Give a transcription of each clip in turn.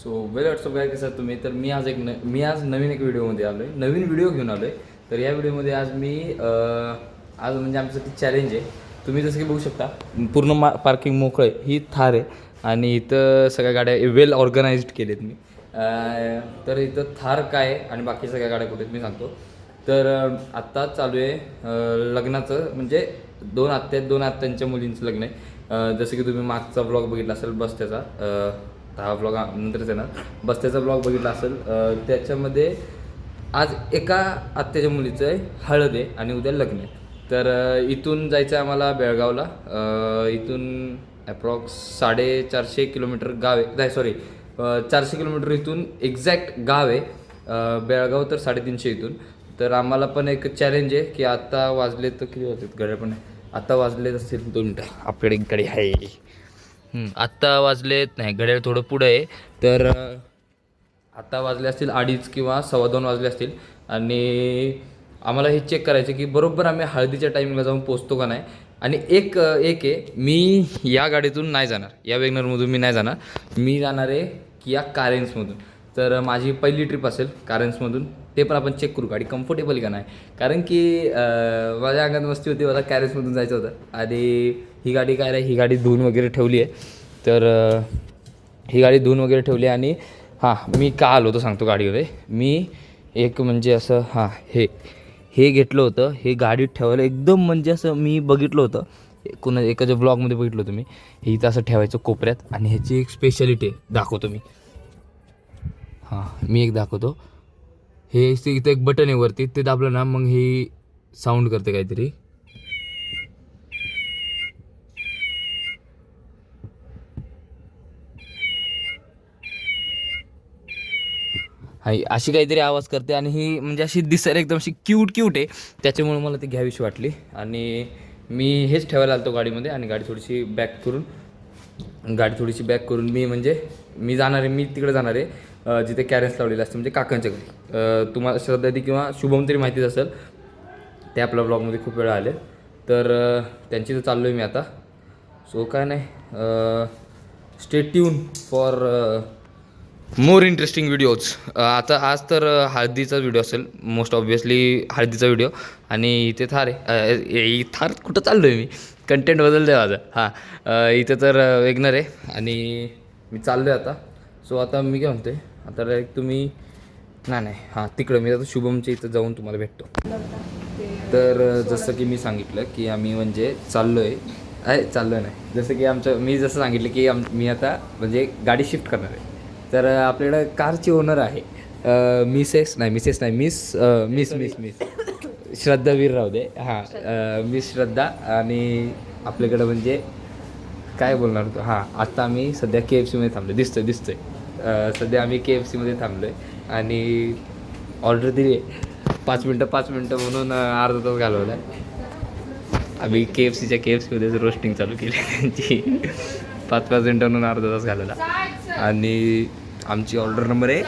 So well WhatsApp काय कसं तुम्ही तर मी आज नवीन एक व्हिडिओमध्ये आलो आहे, नवीन व्हिडिओ घेऊन आलो आहे. तर या व्हिडिओमध्ये आज मी आज म्हणजे आमच्यासाठी चॅलेंज आहे. तुम्ही जसं की बघू शकता पूर्ण पार्किंग मोकळं आहे. ही थार आहे आणि इथं सगळ्या गाड्या वेल ऑर्गनाइज्ड केलेत मी. तर इथं थार काय आहे आणि बाकी सगळ्या गाड्या कुठे आहेत मी सांगतो. तर आत्ता चालू आहे लग्नाचं, म्हणजे दोन आत्यांच्या मुलींचं लग्न आहे. जसं की तुम्ही मागचा ब्लॉग बघितला असेल बस्त्याचा, हा ब्लॉग नंतरच येणार. बस्त्याचा ब्लॉग बघितला असेल, त्याच्यामध्ये आज एका आत्याच्या मुलीचं आहे हळद आहे आणि उद्या लग्न आहे. तर इथून जायचं आहे आम्हाला बेळगावला. इथून ॲप्रॉक्स 450 किलोमीटर गाव आहे, नाही सॉरी 400 किलोमीटर इथून एक्झॅक्ट गाव आहे. बेळगाव तर 350 इथून. तर आम्हाला पण एक चॅलेंज आहे की आत्ता वाजले तर किती वाजलेत घड्याळ पण आहे, आत्ता वाजलेत असतील 2 मिनटं. आपल्याकडे एक गाडी आहे. आत्ता वाजलेत नाही, घड्याळ थोडं पुढं आहे. तर आत्ता वाजले असतील 2:30 किंवा 2:15 वाजले असतील. आणि आम्हाला हे चेक करायचं की बरोबर आम्ही हळदीच्या टायमिंगला जाऊन पोचतो का नाही. आणि एक आहे, मी या गाडीतून नाही जाणार, या वेगनरमधून मी नाही जाणार. मी जाणार आहे की या कारेन्समधून. तर माझी पहिली ट्रिप असेल कारेन्समधून. ते पण आपण चेक करू गाडी कम्फर्टेबल का नाही. कारण की माझ्या अंगात मस्ती होती, मला कॅरेन्समधून जायचं होतं. आणि ही गाडी काय नाही, ही गाडी धुवून वगैरे ठेवली आहे. तर ही गाडी धुवून वगैरे ठेवली. आणि हां, मी का आलो होतो सांगतो गाडीमध्ये. मी एक म्हणजे असं हे घेतलं होतं, हे गाडीत ठेवायला एकदम म्हणजे असं मी बघितलं होतं एकाच्या ब्लॉगमध्ये बघितलं होतं मी. हे इथं असं ठेवायचं कोपऱ्यात. आणि ह्याची एक स्पेशालिटी आहे, दाखवतो मी. मी एक दाखवतो. हे इथं एक बटन आहे वरती, ते दाबलं ना मग हे साऊंड करते काहीतरी. अशी काहीतरी आवाज करते. आणि ही म्हणजे अशी दिसायला एकदम अशी क्यूट आहे. त्याच्यामुळे मला ती घ्यावीशी वाटली. आणि मी हेच ठेवायला आलो गाडीमध्ये. आणि गाडी थोडीशी बॅक करून मी जाणार आहे, मी तिकडे जाणार आहे जिथे कॅरेन्स लावलेलं असतं, म्हणजे काकांच्या घरी. तुम्हाला श्रद्धादी किंवा शुभम तरी माहितीच असेल, ते आपल्या ब्लॉगमध्ये खूप वेळा आले. तर त्यांची तर चाललो आहे मी आता. सो काय नाही, stay tune for more interesting videos. आता आज तर हळदीचा व्हिडिओ असेल, मोस्ट ऑब्वियसली हळदीचा व्हिडिओ. आणि इथे थार आहे. थार कुठं चाललो आहे मी, कंटेंट बदललं आहे माझं. इथं तर वेगनर आहे आणि मी चाललो आहे आता. सो आता मी काय म्हणतो आहे, आता डायरेक्ट तुम्ही तिकडं मी आता शुभमच्या इथं जाऊन तुम्हाला भेटतो. तर जसं की मी सांगितलं की आम्ही म्हणजे चाललो नाही, जसं की मी जसं सांगितलं की मी आता म्हणजे गाडी शिफ्ट करणार आहे. तर आपल्याकडं कारची ओनर आहे मिस श्रद्धावीर राहू दे. मिस श्रद्धा. आणि आपल्याकडं म्हणजे काय बोलणार होतो, आत्ता आम्ही सध्या KFCमध्ये थांबलो, दिसतोय सध्या आम्ही KFCमध्ये थांबलो आहे. आणि ऑर्डर दिली आहे 5 मिनटं म्हणून अर्धा तास घालवला आहे. आम्ही KFCमध्येच रोस्टिंग चालू केली त्यांची. 5 मिनटं म्हणून अर्धा तास घालवला. आणि आमची ऑर्डर नंबर आहे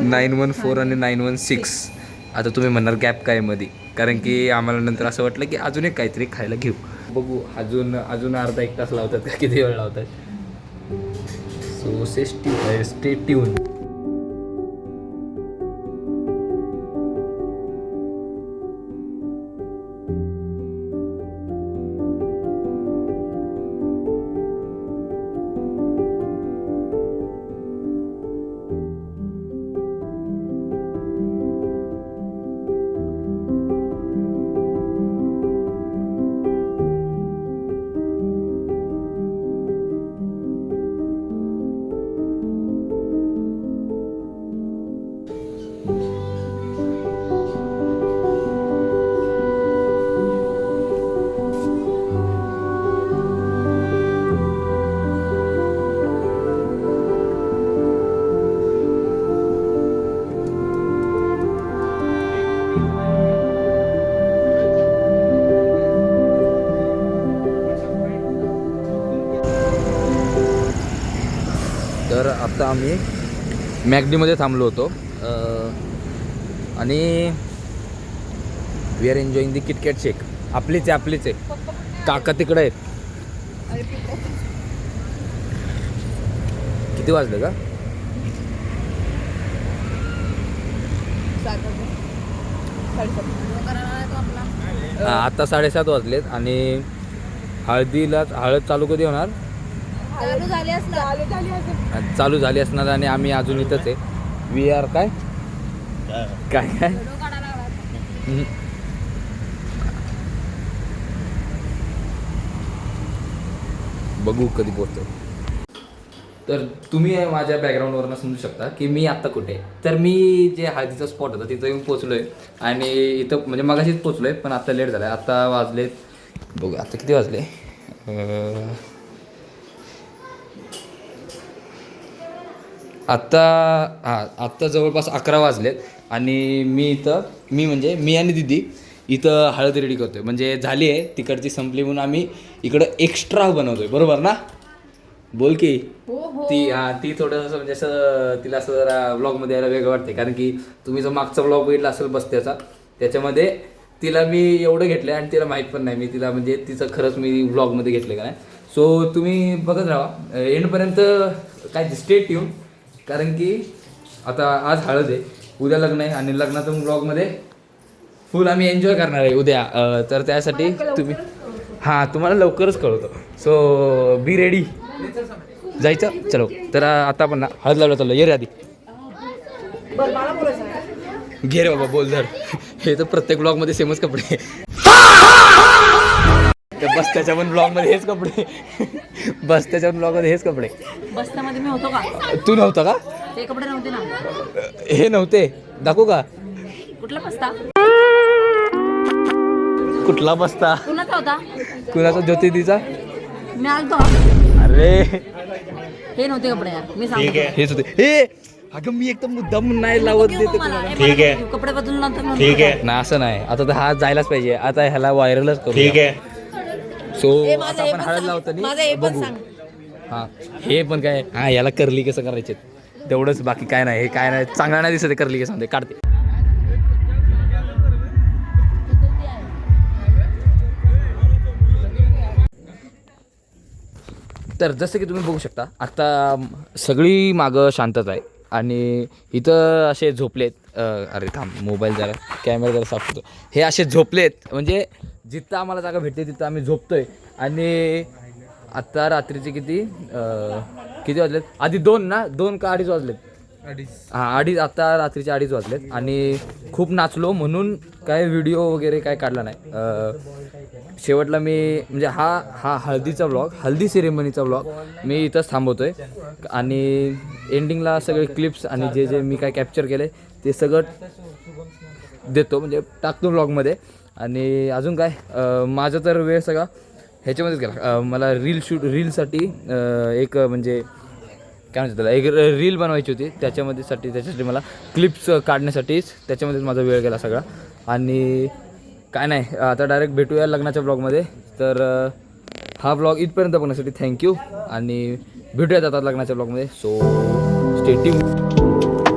914 आणि 916. आता तुम्ही म्हणणार गॅप काय मध्ये, कारण की आम्हाला नंतर असं वाटलं की अजून एक काहीतरी खायला घेऊ. बघू अजून अर्धा 1 तास लावतात का किती वेळ लावतात. So stay tune. तर आता आम्ही मॅकडीमध्ये थांबलो होतो आणि we are enjoying the KitKat shake. आपलीच आहे. काका तिकडे आहेत. किती वाजले का? आता 7:30 वाजलेत आणि हळद चालू कधी होणार? चालू झाली असणार आणि आम्ही अजून इथंच आहे. वी आर काय काय काय बघू कधी पोहोचतो. तर तुम्ही माझ्या बॅकग्राऊंडवरनं समजू शकता की मी आत्ता कुठे आहे. तर मी जे हळदीचा स्पॉट होता तिथं येऊन पोचलो आहे आणि इथं म्हणजे मगाशीच पोचलो आहे पण आत्ता लेट झाला आहे. आत्ता वाजलेत बघू आता किती वाजले. आत्ता जवळपास 11 वाजलेत आणि मी आणि दिदी इथं हळद रेडी करतोय. म्हणजे झाली आहे तिकडची संपली म्हणून आम्ही इकडं एक्स्ट्रा बनवतोय. बरोबर ना? बोल की. ती थोडंसं म्हणजे असं तिला असं जरा व्लॉगमध्ये यायला वेगळं वाटते कारण की तुम्ही जो मागचा व्लॉग बघितला असेल बस्त्याचा त्याच्यामध्ये तिला मी एवढं घेतलं आणि तिला माहीत पण नाही मी तिला म्हणजे तिचं खरंच मी व्लॉगमध्ये घेतलं का नाही. सो तुम्ही बघत राहा एंडपर्यंत काय स्टेट येऊन कारण की आता आज हळद आहे उद्या लग्न आहे आणि लग्नातून व्लॉगमध्ये फुल आम्ही एन्जॉय करणार आहे उद्या. तर त्यासाठी तुम्ही तुम्हाला लवकरच कळवतो. So be ready. जायचं चलो. तर आता आपण हळद लावलं चाललं. ये रे आधी घे रे बाबा बोल धर. हे तर प्रत्येक ब्लॉगमध्ये सेमच कपडे. बस्त्याच्या पण ब्लॉगमध्ये हेच कपडे. बस्त्याच्या पण ब्लॉगमध्ये हेच कपडे. बस्त्यामध्ये मी होतो का? तू नव्हता का? ते कपडे नव्हते ना. हे नव्हते. दाखवू का? कुठला बस्ता? कुठला बस्ता? कुणाचा होता? कुणाचा? ज्योतिषीचा. मी आलतो. अरे हे नव्हते कपडे यार मी सांगतो. हेच होते. हे अगं मी एकदम मुद्दाम नाही लावत देते ठीक आहे कपडे बदलून नंतर ठीक आहे ना. असं नाही. आता तर हा जायलाच पाहिजे. आता ह्याला व्हायरलच करू. ठीक आहे. सो आता आपण हळद लावतो बघू. हे पण काय याला करली कसं करायचे तेवढंच. बाकी काय नाही. हे काय नाही चांगला नाही दिसत करली कसं म्हणते काढते. तर जसं की तुम्ही बघू शकता आता सगळी मागं शांतता आहे आणि इथं असे झोपलेत. अरे थांब मोबाईल जरा कॅमेरा जरा साफ होतो. हे असे झोपलेत म्हणजे जिथं आम्हाला जागा भेटते तिथं आम्ही झोपतोय. आणि आत्ता रात्रीचे किती वाजलेत? आधी 2 का 2:30 वाजलेत? 2:30. आता रात्रीचे 2:30 वाजलेत आणि खूप नाचलो म्हणून काय व्हिडिओ वगैरे काय काढला नाही. शेवटला मी म्हणजे हा हळदीचा व्लॉग हल्दी सेरेमनीचा व्लॉग मी इथंच थांबवतोय आणि एंडिंगला सगळे क्लिप्स आणि जे मी काय कॅप्चर केले ते सगळं देतो म्हणजे टाकतो व्लॉगमध्ये. आणि अजून काय माझा तर वेळ सगळा ह्याच्यामध्येच गेला. मला रीलसाठी एक म्हणजे काय म्हणतात त्याला एक रील बनवायची होती त्याच्यासाठी मला क्लिप्स काढण्यासाठीच त्याच्यामध्येच माझा वेळ गेला सगळा. आणि काय नाही आता डायरेक्ट भेटूया लग्नाच्या ब्लॉगमध्ये. तर हा ब्लॉग इथपर्यंत बघण्यासाठी थँक्यू आणि भेटूयात आता लग्नाच्या ब्लॉगमध्ये. So stay tuned.